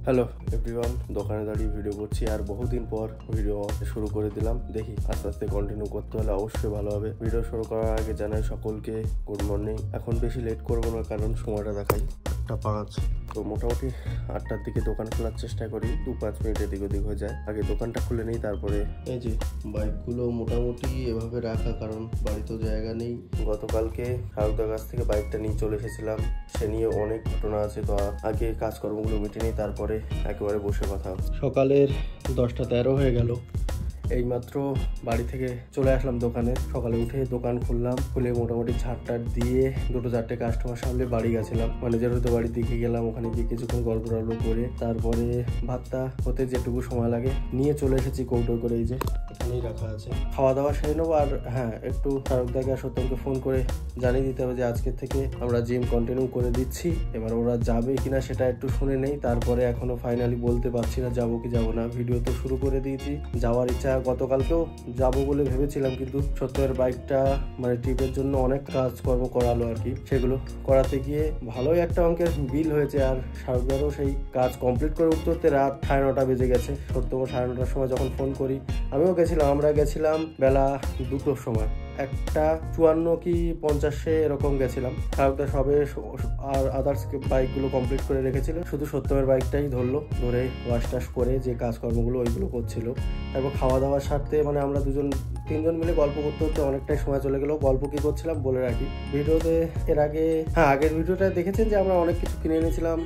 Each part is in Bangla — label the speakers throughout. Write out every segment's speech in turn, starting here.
Speaker 1: হ্যালো এভরিওয়ান, দোকানে দাঁড়িয়ে ভিডিও করছি আর বহুদিন পর ভিডিও শুরু করে দিলাম। দেখি আস্তে আস্তে কন্টিনিউ করতে হলে অবশ্যই ভালো হবে। ভিডিও শুরু করার আগে জানাই সকলকে গুড মর্নিং। এখন বেশি লেট করবো না, কারণ সময়টা দেখাই 8:05। তো মোটামুটি 8টার দিকে দোকান খোলার চেষ্টা করি, 2-5 মিনিট এদিক ওদিক হয়ে যায়। আগে দোকানটা খুলে নিই, তারপরে এই যে বাইকগুলো মোটামুটি এভাবে রাখা, কারণ বাড়িতেও জায়গা নেই। গতকালকে শারুকদার কাছ থেকে বাইকটা নিয়ে চলে এসেছিলাম, সে নিয়ে অনেক ঘটনা আছে। তো আগে কাজকর্মগুলো মিটে নিই, তারপরে একেবারে বসে কথা। সকালের 10:13 হয়ে গেল। এইমাত্র বাড়ি থেকে চলে আসলাম দোকানে। সকালে উঠে দোকান খুললাম, খুলে মোটামুটি ঝাড়টার দিয়ে 2-4টে কাস্টমার সামনে বাড়ি গেছিলাম। ম্যানেজার হতে বাড়ির দিকে গেলাম, ওখানে গিয়ে কিছুক্ষণ গল্প টল্প করে তারপরে ভাতটা হতে যেটুকু সময় লাগে নিয়ে চলে এসেছি কৌটো করে। এই যে এখানেই রাখা আছে, খাওয়া দাওয়া সেরে নেবো। আর হ্যাঁ, একটু শারুকদাকে আর সত্যমকে ফোন করে জানিয়ে দিতে হবে যে আজকের থেকে আমরা জিম কন্টিনিউ করে দিচ্ছি। এবার ওরা যাবে কিনা সেটা একটু শুনে নেই, তারপরে এখনো ফাইনালি বলতে পারছি না যাবো কি যাবো না। ভিডিও তো শুরু করে দিয়েছি, যাওয়ার ইচ্ছা গতকালকেও যাবো বলে ভেবেছিলাম, কিন্তু সত্যের বাইকটা মানে ট্রিপের জন্য অনেক কাজকর্ম করালো আর কি। সেগুলো করাতে গিয়ে ভালোই একটা অঙ্কের বিল হয়েছে। আর শারুকদারও সেই কাজ কমপ্লিট করে উঠতে উঠতে রাত 9:30 বেজে গেছে। সত্যকে 9:30টার সময় যখন ফোন করি, আমিও গেছিলাম, আমরা গেছিলাম বেলা 2টোর সময়, 1:54 কি 50 এরকম গেছিলাম। শারুকদা সবে আর আদার্স বাইকগুলো কমপ্লিট করে রেখেছিল, শুধু সত্যমের বাইকটাই ধরলো, ধরে ওয়াশ টাশ করে যে কাজকর্মগুলো ওইগুলো করছিল। তারপর খাওয়া দাওয়ার স্বার্থে মানে আমরা 2-3জন মিলে গল্প করতে করতে অনেকটাই সময় চলে গেল। গল্প কি করছিলাম বলে রাখি, ভিডিওতে এর আগে আগের ভিডিওটা দেখেছেন যে আমরা অনেক কিছু কিনে এনেছিলাম।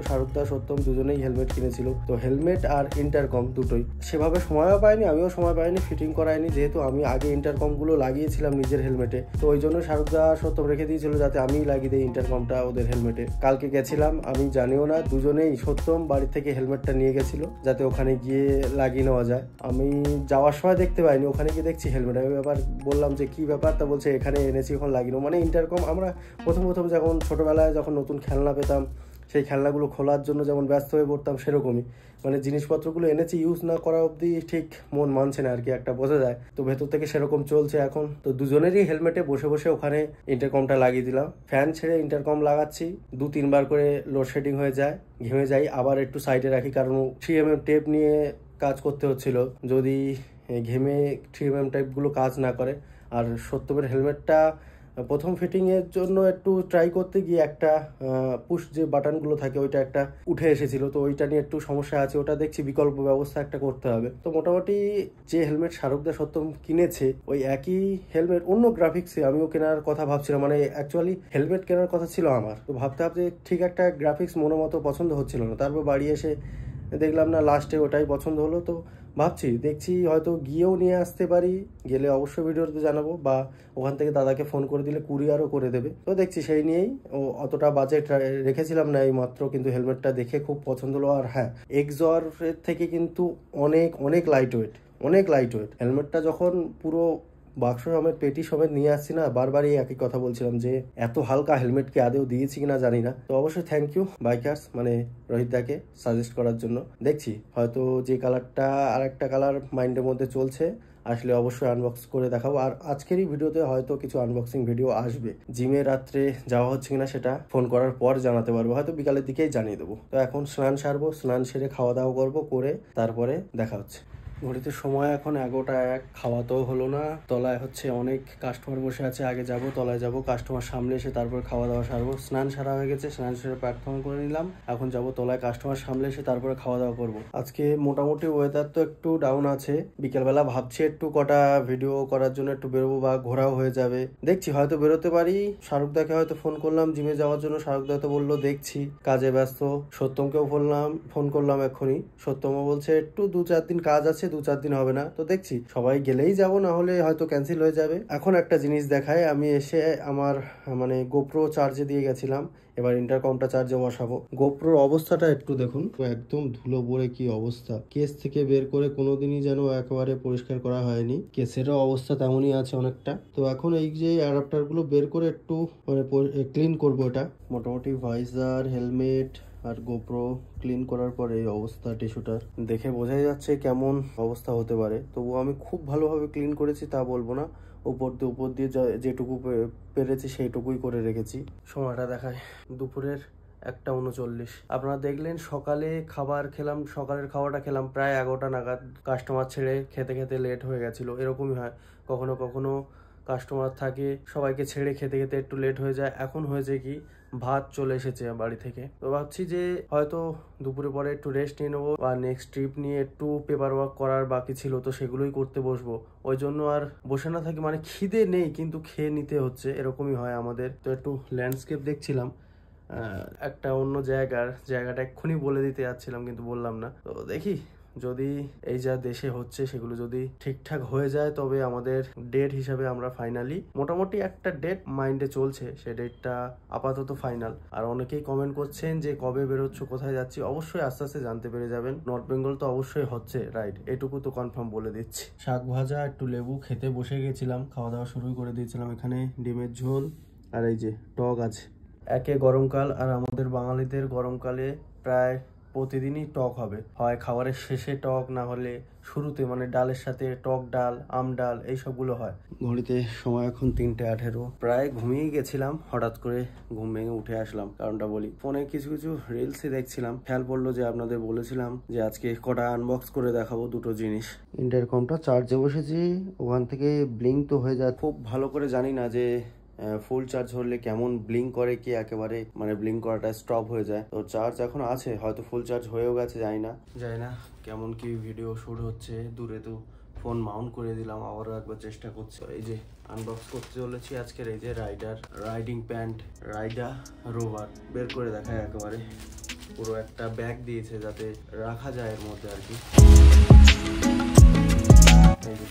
Speaker 1: শারুকদা সত্যম দুজনেই হেলমেট কিনেছিল। তো হেলমেট আর ইন্টারকম দুটোই সেভাবে সময়ও পাইনি, আমিও সময় পাইনি, ফিটিং করাইনি, যেহেতু আমি আগে ইন্টারকমগুলো লাগিয়েছিলাম নিজের হেলমেটে। তো ওই জন্য শারুকদা সত্যম রেখে দিয়েছিল যাতে আমি লাগিয়ে দিই ইন্টারকমটা ওদের হেলমেটে। কালকে গেছিলাম, আমি জানিও না, দুজনেই সত্যম বাড়ি থেকে হেলমেটটা নিয়ে গেছিল যাতে ওখানে গিয়ে লাগিয়ে নেওয়া যায়। আমি যাওয়ার সময় দেখতে পাইনি, ওখানে গিয়ে দেখছি হেলমেট। আমি ব্যাপার বললাম যে কি ব্যাপার, তা বলছে এখানে এনেছি এখন লাগিয়ে। মানে ইন্টারকম আমরা প্রথম যখন ছোটবেলায় যখন নতুন খেলনা পেতাম, সেই খেলনাগুলো খোলার জন্য যেমন ব্যস্ত হয়ে পড়তাম, সেরকমই মানে জিনিসপত্রগুলো এনেছি, ইউজ না করা অবধি ঠিক মন মানছে না আর কি, একটা বোঝা যায়। তো ভেতর থেকে সেরকম চলছে এখন। তো দুজনেরই হেলমেটে বসে বসে ওখানে ইন্টারকমটা লাগিয়ে দিলাম। ফ্যান ছেড়ে ইন্টারকম লাগাচ্ছি, 2-3 বার করে লোডশেডিং হয়ে যায়, ঘেমে যাই, আবার একটু সাইডে রাখি, কারণ 3mm টেপ নিয়ে কাজ করতে হচ্ছিল, যদি ঘেমে 3mm টেপগুলো কাজ না করে। আর সত্যমের হেলমেটটা প্রথম ফিটিংয়ের জন্য একটু ট্রাই করতে গিয়ে একটা পুশ যে বাটনগুলো থাকে ওইটা একটা উঠে এসেছিল, তো ওইটা নিয়ে একটু সমস্যা আছে, ওটা দেখছি বিকল্প ব্যবস্থা একটা করতে হবে। তো মোটামুটি যে হেলমেট শারুকদা সত্যম কিনেছে, ওই একই হেলমেট অন্য গ্রাফিক্সে আমিও কেনার কথা ভাবছিলাম। মানে অ্যাকচুয়ালি হেলমেট কেনার কথা ছিল আমার, তো ভাবতে ভাবতে ঠিক একটা গ্রাফিক্স মনের মতো পছন্দ হচ্ছিল না। তারপর বাড়ি এসে দেখলাম না, লাস্টে ওটাই পছন্দ হলো। তো দেখছি হয়তো গিয়েও নিয়ে আসতে পারি, গেলে অবশ্যই ভিডিওতে জানাবো, বা ওখান থেকে দাদাকে ফোন করে দিলে কুরিয়ারও করে দেবে। তো দেখছি সেই নিয়েই অতটা বাজেট রেখেছিলাম না এই মাত্র, কিন্তু হেলমেটটা দেখে খুব পছন্দ হলো। আর হ্যাঁ, এক্সরের থেকে কিন্তু অনেক লাইট ওয়েট হেলমেটটা। যখন পুরো বাক্স সমেত পেটি সমেত নিয়ে আসছি না, বারবারই একই কথা বলছিলাম যে এত হালকা হেলমেটকে আদেও দিয়েছি কিনা জানি না। তো অবশ্যই থ্যাংক ইউ বাইকার্স, মানে রোহিত দাকে সাজেস্ট করার জন্য। দেখছি হয়তো যে কালারটা আর একটা কালার মাইন্ডের মধ্যে চলছে, আসলে অবশ্যই আনবক্স করে দেখাবো। আর আজকেরই ভিডিওতে হয়তো কিছু আনবক্সিং ভিডিও আসবে। জিমে রাত্রে যাওয়া হচ্ছে কিনা সেটা ফোন করার পর জানাতে পারবো, হয়তো বিকালের দিকেই জানিয়ে দেবো। তো এখন স্নান সারবো, স্নান সেরে খাওয়া দাওয়া করবো, করে তারপরে দেখা হচ্ছে। ঘড়িতে সময় এখন 11:01, খাওয়া তো হলো না। তলায় হচ্ছে অনেক কাস্টমার বসে আছে, আগে যাব তলায় যাব, কাস্টমার সামনে এসে তারপর খাওয়া দাওয়া সারবো। স্নান সারা হয়ে গেছে, স্নান সেরে প্রার্থনা করে নিলাম, এখন যাব তলায়, কাস্টমার সামনে এসে তারপরে খাওয়া দাওয়া করবো। আজকে মোটামুটি ওয়েদার তো একটু ডাউন আছে, বিকেলবেলা ভাবছি একটু কটা ভিডিও করার জন্য একটু বেরোবো, বা ঘোরাও হয়ে যাবে, দেখছি হয়তো বেরোতে পারি। শারুকদাকে হয়তো ফোন করলাম জিমে যাওয়ার জন্য, শারুকদা তো বললো দেখছি কাজে ব্যস্ত। সত্যমকেও ফোন করলাম এখনই, সত্যমও বলছে একটু 2-4 দিন কাজ আছে, 2-4 দিন হবে না। তো দেখছি সবাই গেলেই যাবো, না হলে হয়তো ক্যান্সেল হয়ে যাবে। এখন একটা জিনিস দেখায়, আমি এসে আমার মানে গোপ্রো চার্জে দিয়ে গেছিলাম, এবার ইন্টারকমটা চার্জে বসাবো। গোপ্রোর অবস্থাটা একটু দেখুন, একদম ধুলো পড়ে কি অবস্থা, কেস থেকে বের করে কোনোদিনই যেন একেবারে পরিষ্কার করা হয়নি, কেসেরও অবস্থা তেমনই আছে অনেকটা। তো এখন এই যে অ্যাডাপ্টার গুলো বের করে একটু মানে ক্লিন করবো। এটা মোটামুটি ভাইজার, হেলমেট আর গোপ্রো ক্লিন করার পরে এই অবস্থা, টিস্যুটার দেখে বোঝাই যাচ্ছে কেমন অবস্থা হতে পারে। তবুও আমি খুব ভালোভাবে ক্লিন করেছি তা বলবো না, উপর দিয়ে যেটুকু পেরেছি সেইটুকুই করে রেখেছি। সময়টা দেখায় দুপুরের 1:39। আপনারা দেখলেন সকালে খাবার খেলাম, সকালের খাওয়াটা খেলাম প্রায় 11টা নাগাদ। কাস্টমার ছেড়ে খেতে খেতে লেট হয়ে গেছিলো। এরকমই হয়, কখনো কখনো কাস্টমার থাকে, সবাইকে ছেড়ে খেতে খেতে একটু লেট হয়ে যায়। এখন হয়েছে কি, ভাত চলে এসেছে বাড়ি থেকে, তো ভাবছি যে হয়তো দুপুরে পরে একটু রেস্ট নিয়ে নেবো, বা নেক্সট ট্রিপ নিয়ে একটু পেপার ওয়ার্ক করার বাকি ছিল, তো সেগুলোই করতে বসবো। ওই জন্য আর বসে না থাকি, মানে খিদে নেই কিন্তু খেয়ে নিতে হচ্ছে, এরকমই হয় আমাদের। তো একটু ল্যান্ডস্কেপ দেখছিলাম, একটা অন্য জায়গাটা এক্ষুনি বলে দিতে যাচ্ছিলাম কিন্তু বললাম না। তো দেখি যদি এই যা দেশে হচ্ছে সেগুলো যদি ঠিকঠাক হয়ে যায়, তবে আমাদের ডেট হিসাবে আমরা ফাইনালি মোটামুটি একটা ডেট মাইন্ডে চলছে, সে ডেটটা আপাতত ফাইনাল। আর অনেকেই কমেন্ট করছেন যে কবে বেরোচ্ছ, কোথায় যাচ্ছি। অবশ্যই আস্তে আস্তে জানতে পেরে যাবেন। নর্থ বেঙ্গল তো অবশ্যই হচ্ছে, রাইট, এটুকু তো কনফার্ম বলে দিচ্ছি। শাক ভাজা, একটু লেবু, খেতে বসে গেছিলাম, খাওয়া দাওয়া শুরু করে দিয়েছিলাম। এখানে ডিমের ঝোল আর এই যে টক আছে। একে গরমকাল, আর আমাদের বাঙালিদের গরমকালে প্রায় প্রতিদিনই টক হবে, হয় খাবারের শেষে টক, না হলে শুরুতে, মানে ডালের সাথে টক ডাল, আম ডাল, এই সবগুলো হয়। ঘড়িতে সময় এখন 3:18। প্রায় ঘুমিয়ে গেছিলাম, হঠাৎ করে ঘুম ভেঙে উঠে আসলাম। কারণটা বলি, ফোনে কিছু রিলসে দেখছিলাম, খেয়াল পড়লো যে আপনাদের বলেছিলাম যে আজকে কটা আনবক্স করে দেখাবো দুটো জিনিস। ইন্টারকমটা চার্জে বসেছি, ওখান থেকে ব্লিঙ্ক তো হয়ে যায়। খুব ভালো করে জানি না যে ফুল চার্জ হলে কেমন ব্লিঙ্ক করে, কি একেবারে মানে ব্লিঙ্ক করাটা স্টপ হয়ে যায়। তো চার্জ এখন আছে, হয়তো ফুল চার্জ হয়েও গেছে, জানি না কেমন কি ভিডিও শুট হচ্ছে। দূরে তো ফোন মাউন্ট করে দিলাম, আবারও একবার চেষ্টা করছি। এই যে আনবক্স করতে চলেছি আজকের এই যে রাইডিং প্যান্ট রাইডা রোভার। বের করে দেখায় একেবারে, পুরো একটা ব্যাগ দিয়েছে যাতে রাখা যায় এর মধ্যে আর কি। এই যে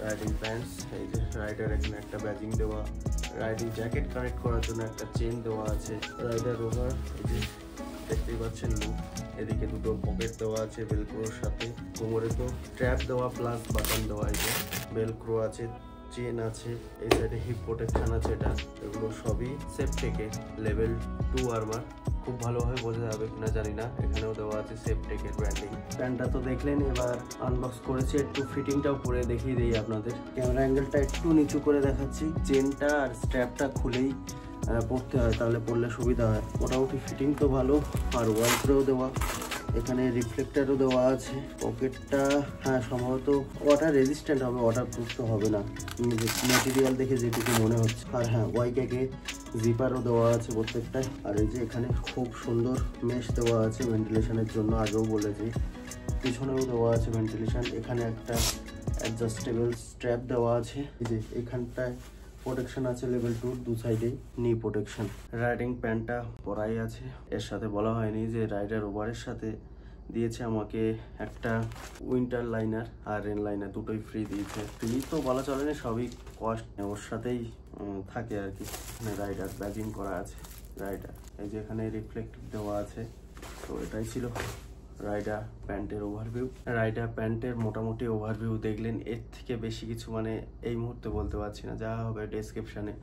Speaker 1: রাইডিং প্যান্টস, এই যে রাইডার, এখানে একটা ব্যাজিং দেওয়া, রাইডিং জ্যাকেট কানেক্ট করার জন্য একটা চেন দেওয়া আছে। রাইডার রোভার, এই যে দেখতেই পাচ্ছেন লুক। এদিকে দুটো পকেট দেওয়া আছে বেলক্রোর সাথে, কোমরে তো স্ট্র্যাপ দেওয়া প্লাস বাটন দেওয়া, এই যে বেলক্রো আছে, চেন আছে, এই সাইডে হিপ প্রোটেকশন আছে। এটা এগুলো সবই সেফটেকের লেভেল 2 আর্মার। খুব ভালোভাবে বোঝা যাবে কিনা জানি না, এখানেও দেওয়া আছে সেফটেকের ব্র্যান্ডিং। প্যান্টটা তো দেখলেন, এবার আনবক্স করেছি, একটু ফিটিংটাও করে দেখিয়ে দিই আপনাদের। ক্যামেরা অ্যাঙ্গেলটা একটু নিচু করে দেখাচ্ছি। চেনটা আর স্ট্র্যাপটা খুলেই পড়তে হয়, তাহলে পড়লে সুবিধা হয়। মোটামুটি ফিটিং তো ভালো, আর ওয়াইপারও দেওয়া, এখানে রিফ্লেক্টারও দেওয়া আছে। পকেটটা হ্যাঁ সম্ভবত ওয়াটার রেজিস্ট্যান্ট হবে, ওয়াটার প্রুফ তো হবে না ম্যাটেরিয়াল দেখে যেটুকু মনে হচ্ছে। আর হ্যাঁ, ওয়াইকেকে জিপারও দেওয়া আছে প্রত্যেকটায়। আর এই যে এখানে খুব সুন্দর মেশ দেওয়া আছে ভেন্টিলেশনের জন্য, আগেও বলেছি। পিছনেও দেওয়া আছে ভেন্টিলেশন। এখানে একটা অ্যাডজাস্টেবল স্ট্র্যাপ দেওয়া আছে। এই যে এখানটায় প্রোটেকশন আছে লেভেল 2, দু সাইডেই নি প্রোটেকশন। রাইডিং প্যান্টটা পরাই আছে, এর সাথে বলা হয়নি যে রাইডার ওভারের সাথে দিয়েছে আমাকে একটা উইন্টার লাইনার আর রেন লাইনার, দুটোই ফ্রি দিয়েছে। ফ্রি তো বলা চলে না, সবই কস্ট, ওর সাথেই থাকে আর কি। এখানে রাইডার ব্যাজিং করা আছে, রাইডার। এই যে এখানে রিফ্লেক্টিভ দেওয়া আছে। তো এটাই ছিল রাইডার প্যান্টের ওভারভিউ। রাইডার প্যান্টের মোটামুটি ওভারভিউ দেখলেন, এর থেকে বেশি কিছু মানে এই মুহূর্তে বলতে পারছি না, যা হবে ডেসক্রিপশানে।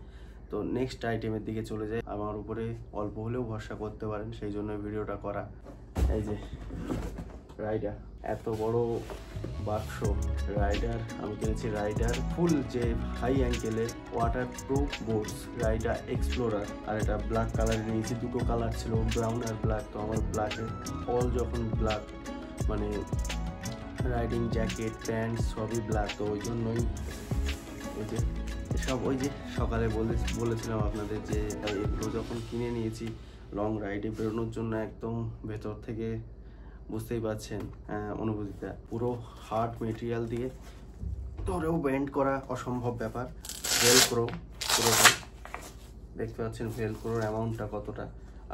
Speaker 1: তো নেক্সট আইটেমের দিকে চলে যাই। আমার উপরে অল্প হলেও ভরসা করতে পারেন, সেই জন্য ভিডিওটা করা। এই যে রাইডার, এত বড় বাক্স রাইডার আমি কিনেছি। রাইডার ফুল যে হাই অ্যাঙ্কেলের waterproof boots, rider explorer. আর এটা ব্ল্যাক কালারে নিয়েছি, দুটো কালার ছিল, ব্রাউন আর ব্ল্যাক। তো আমার ব্ল্যাকের অল যখন ব্ল্যাক, মানে রাইডিং জ্যাকেট প্যান্ট সবই ব্ল্যাক, তো ওই জন্যই এই যে সব ওই যে সকালে বলেছিলাম আপনাদের যে এগুলো যখন কিনে নিয়েছি লং রাইডে বেরোনোর জন্য, একদম ভেতর থেকে বুঝতেই পারছেন অনুভূতিটা, পুরো হার্ড মেটেরিয়াল দিয়ে ধরেও ব্যান্ড করা অসম্ভব ব্যাপার। ভেলক্রো পুরোটাই, দেখতে পাচ্ছেন ভেলক্রোর অ্যামাউন্টটা কতটা।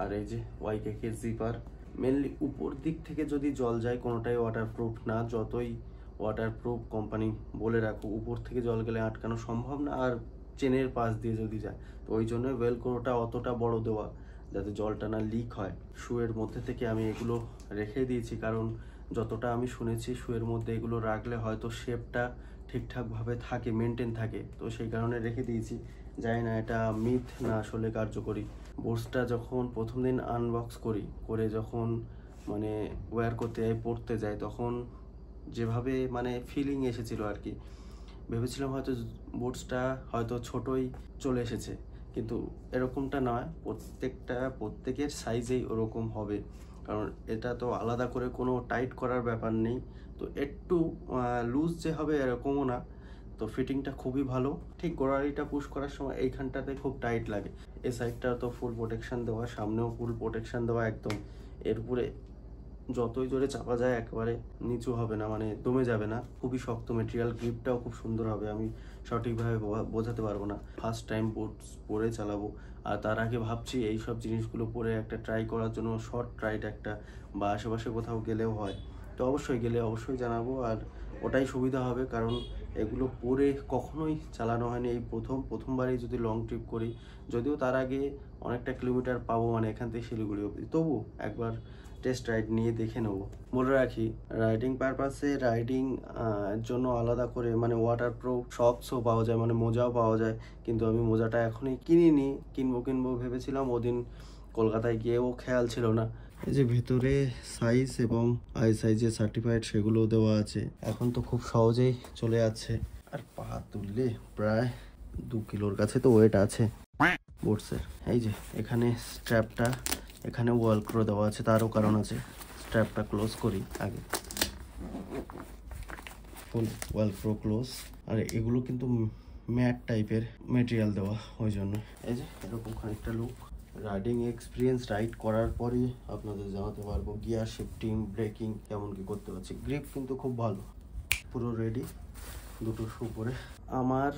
Speaker 1: আর এই যে ওয়াইকেকে জিপার, মেনলি উপর দিক থেকে যদি জল যায় কোনোটাই ওয়াটারপ্রুফ না, যতই ওয়াটারপ্রুফ কোম্পানি বলে রাখো, উপর থেকে জল গেলে আটকানো সম্ভব না, আর চেনের পাশ দিয়ে যদি যায়। তো ওই জন্য ভেলক্রোটা অতটা বড় দেওয়া যাতে জলটা না লিক হয়। শুয়ের মধ্যে থেকে আমি এগুলো রেখে দিয়েছি, কারণ যতটা আমি শুনেছি শুয়ের মধ্যে এগুলো রাখলে হয়তো শেপটা ঠিকঠাকভাবে থাকে, মেনটেন থাকে, তো সেই কারণে রেখে দিয়েছি। জানি না এটা মিথ না আসলে কার্যকরী। বোর্সটা যখন প্রথম দিন আনবক্স করে যখন মানে ওয়্যার করতে যাই, পড়তে যাই, তখন যেভাবে মানে ফিলিং এসেছিল আর কি, ভেবেছিলাম হয়তো বোর্ডসটা হয়তো ছোটই চলে এসেছে, কিন্তু এরকমটা নয়, প্রত্যেকের সাইজেই ওরকম হবে, কারণ এটা তো আলাদা করে কোনো টাইট করার ব্যাপার নেই। তো একটু লুজ যে হবে এরকমও না, তো ফিটিংটা খুবই ভালো। ঠিক গোড়ালিটা পুশ করার সময় এইখানটাতে খুব টাইট লাগে। এই সাইডটা তো ফুল প্রোটেকশন দেওয়া, সামনেও ফুল প্রোটেকশন দেওয়া একদম। এর উপরে যতই জোরে চাপা যায় একেবারে নিচু হবে না, মানে দমে যাবে না। খুবই শক্ত মেটেরিয়াল, গ্রিপটাও খুব সুন্দর হবে। আমি সঠিকভাবে বোঝাতে পারবো না। ফার্স্ট টাইম বুটস পরে চালাবো, আর তার আগে ভাবছি এই সব জিনিসগুলো পরে একটা ট্রাই করার জন্য, শর্ট রাইড একটা বা আশেপাশে কোথাও গেলেও হয়। তো গেলে অবশ্যই জানাবো, আর ওটাই সুবিধা হবে, কারণ এগুলো পরে কখনোই চালানো হয়নি। এই প্রথমবারই যদি লং ট্রিপ করি, যদিও তার আগে অনেকটা কিলোমিটার পাবো, মানে এখান থেকে শিলিগুড়ি অবধি, তবু একবার টেস্ট রাইড নিয়ে দেখে নেব। বলে রাখি, রাইডিং পারপাসে রাইডিং জন্য আলাদা করে মানে ওয়াটার প্রুফ সক্সও পাওয়া যায়, মানে মোজাও পাওয়া যায়। কিন্তু আমি মোজাটা এখনই কিনিনি, কিনবো ভেবেছিলাম, ওদিন কলকাতায় গিয়েও খেয়াল ছিল না। এই যে ভেতরে সাইজ এবং ISIJ সার্টিফাইড সেগুলো দেওয়া আছে। এখন তো খুব সহজেই চলে যাচ্ছে, আর পা তুললে প্রায় 2 কিলোর কাছে তো ওয়েট আছে বুটসের। এই যে এখানে স্ট্র্যাপটা, এখানে ওয়ালক্রো দেওয়া আছে, তারও কারণ আছে। স্ট্র্যাপটা ক্লোজ করি আগে, ফুল ওয়ালক্রো ক্লোজ। আর এগুলো কিন্তু ম্যাট টাইপের মেটেরিয়াল দেওয়া, ওই জন্য। এই যে এরকম খানিকটা লুক। রাইডিং এক্সপিরিয়েন্স রাইড করার পরই আপনাদের জানাতে পারবো গিয়ার শিফটিং, ব্রেকিং কেমন কি করতে পারছি। গ্রিপ কিন্তু খুব ভালো, পুরো রেডি দুটো শু পরে। আমার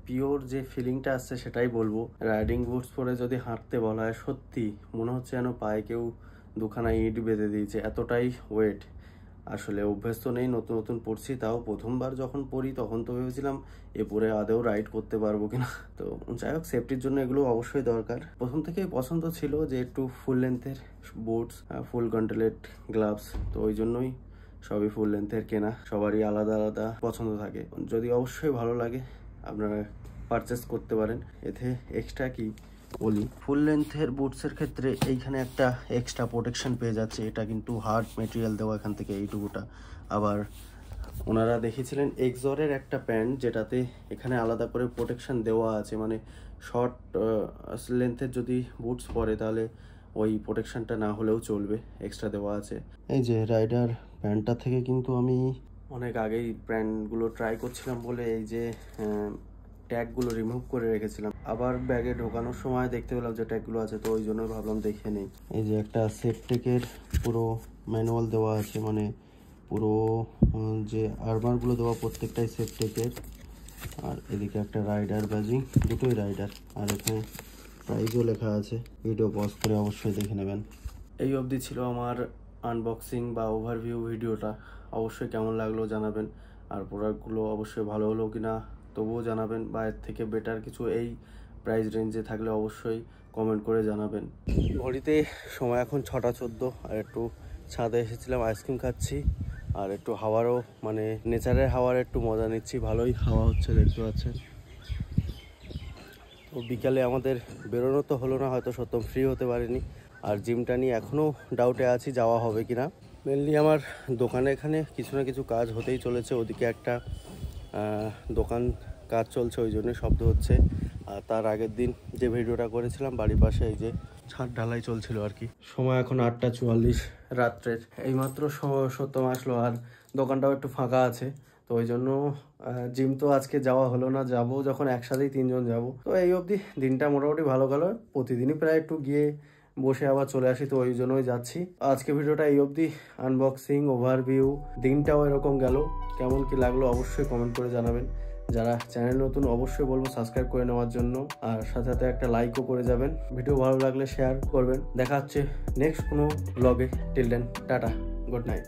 Speaker 1: পিওর যে ফিলিংটা আসছে সেটাই বলবো। রাইডিং বুটস পরে যদি হাঁটতে বলা হয়, সত্যি মনে হচ্ছে যেন পায়ে কেউ দুখানা ইট বেঁধে দিয়েছে, এতটাই ওয়েট। আসলে অভ্যেস তো নেই, নতুন পড়ছি, তাও প্রথমবার যখন পড়ি তখন তো ভেবেছিলাম এ পরে আদেও রাইড করতে পারবো কিনা। তো যাই হোক, সেফটির জন্য এগুলো অবশ্যই দরকার। প্রথম থেকেই পছন্দ ছিল যে একটু ফুল লেন্থের বুটস, ফুল কন্ট্রোলেড গ্লাভস, তো ওই জন্যই সবই ফুল লেন্থের কেনা। সবারই আলাদা আলাদা পছন্দ থাকে, যদি অবশ্যই ভালো লাগে আপনারা পারচেস করতে পারেন। এতে এক্সট্রা কি বলি, ফুল লেন্থের বুটসের ক্ষেত্রে এইখানে একটা এক্সট্রা প্রোটেকশন পেয়ে যাচ্ছে। এটা কিন্তু হার্ড মেটেরিয়াল দেওয়া এখান থেকে এইটুকুটা। আবার ওনারা দেখেছিলেন এক্সরের একটা প্যান্ট, যেটাতে এখানে আলাদা করে প্রোটেকশন দেওয়া আছে, মানে শর্ট লেন্থের যদি বুটস পরে তাহলে ওই প্রোটেকশনটা না হলেও চলবে, এক্সট্রা দেওয়া আছে। এই যে রাইডার প্যান্টটা থেকে কিন্তু আমি অনেক আগেই প্যান্টগুলো ট্রাই করছিলাম বলে এই যে ট্যাগগুলো রিমুভ করে রেখেছিলাম। আবার ব্যাগে ঢোকানোর সময় দেখতে পেলাম যে ট্যাগগুলো আছে, তো ওই জন্য ভাবলাম দেখে নেই। এই যে একটা সেফটেকের পুরো ম্যানুয়াল দেওয়া আছে, মানে পুরো যে আর্মারগুলো দেওয়া প্রত্যেকটাই সেফটেকের। আর এদিকে একটা রাইডার ব্যাজিং, দুটোই রাইডার। আর এখানে প্রাইজও লেখা আছে। ভিডিও পজ করে অবশ্যই দেখে নেবেন। এই অবধি ছিল আমার আনবক্সিং বা ওভারভিউ ভিডিওটা। অবশ্যই কেমন লাগলো জানাবেন, আর প্রোডাক্টগুলো অবশ্যই ভালো হলো কিনা তবুও জানাবেন, বা এর থেকে বেটার কিছু এই প্রাইস রেঞ্জে থাকলে অবশ্যই কমেন্ট করে জানাবেন। ঘড়িতে সময় এখন 6টা 14, আর একটু ছাদে এসেছিলাম, আইসক্রিম খাচ্ছি, আর একটু হাওয়ারও মানে নেচারের হাওয়ার একটু মজা নিচ্ছি। ভালোই হাওয়া হচ্ছে, দেখতে পাচ্ছেন। তো বিকালে আমাদের বেরোনো তো হলো না, হয়তো সত্যম ফ্রি হতে পারেনি। আর জিমটা নিয়ে এখনও ডাউটে আছি যাওয়া হবে কিনা। মেনলি আমার দোকানে এখানে কিছু না কিছু কাজ হতেই চলেছে। ওদিকে একটা দোকান কাজ চলছে, ওই জন্য শব্দ হচ্ছে। আর তার আগের দিন যে ভিডিওটা করেছিলাম বাড়ির পাশে, এই যে ছাদ ঢালাই চলছিল আর কি। সময় এখন 8টা 44 রাত্রের। এইমাত্র সত্যম আসলো, আর দোকানটাও একটু ফাঁকা আছে, তো ওই জন্য জিম তো আজকে যাওয়া হলো না। যাবো যখন একসাথেই 3জন যাব। তো এই অবধি দিনটা মোটামুটি ভালো গেল। প্রতিদিনই প্রায় একটু গিয়ে বসে আবার চলে আসি, তো ওই জন্যই যাচ্ছি। আজকে ভিডিওটা এই অবধি, আনবক্সিং ওভারভিউ, দিনটাও এরকম গেল। কেমন কি লাগলো অবশ্যই কমেন্ট করে জানাবেন। যারা চ্যানেল নতুন অবশ্যই বলবো সাবস্ক্রাইব করে নেওয়ার জন্য, আর সাথে সাথে একটা লাইকও করে যাবেন। ভিডিও ভালো লাগলে শেয়ার করবেন। দেখা হচ্ছে নেক্সট কোনো ব্লগে। Till then, tata, good night.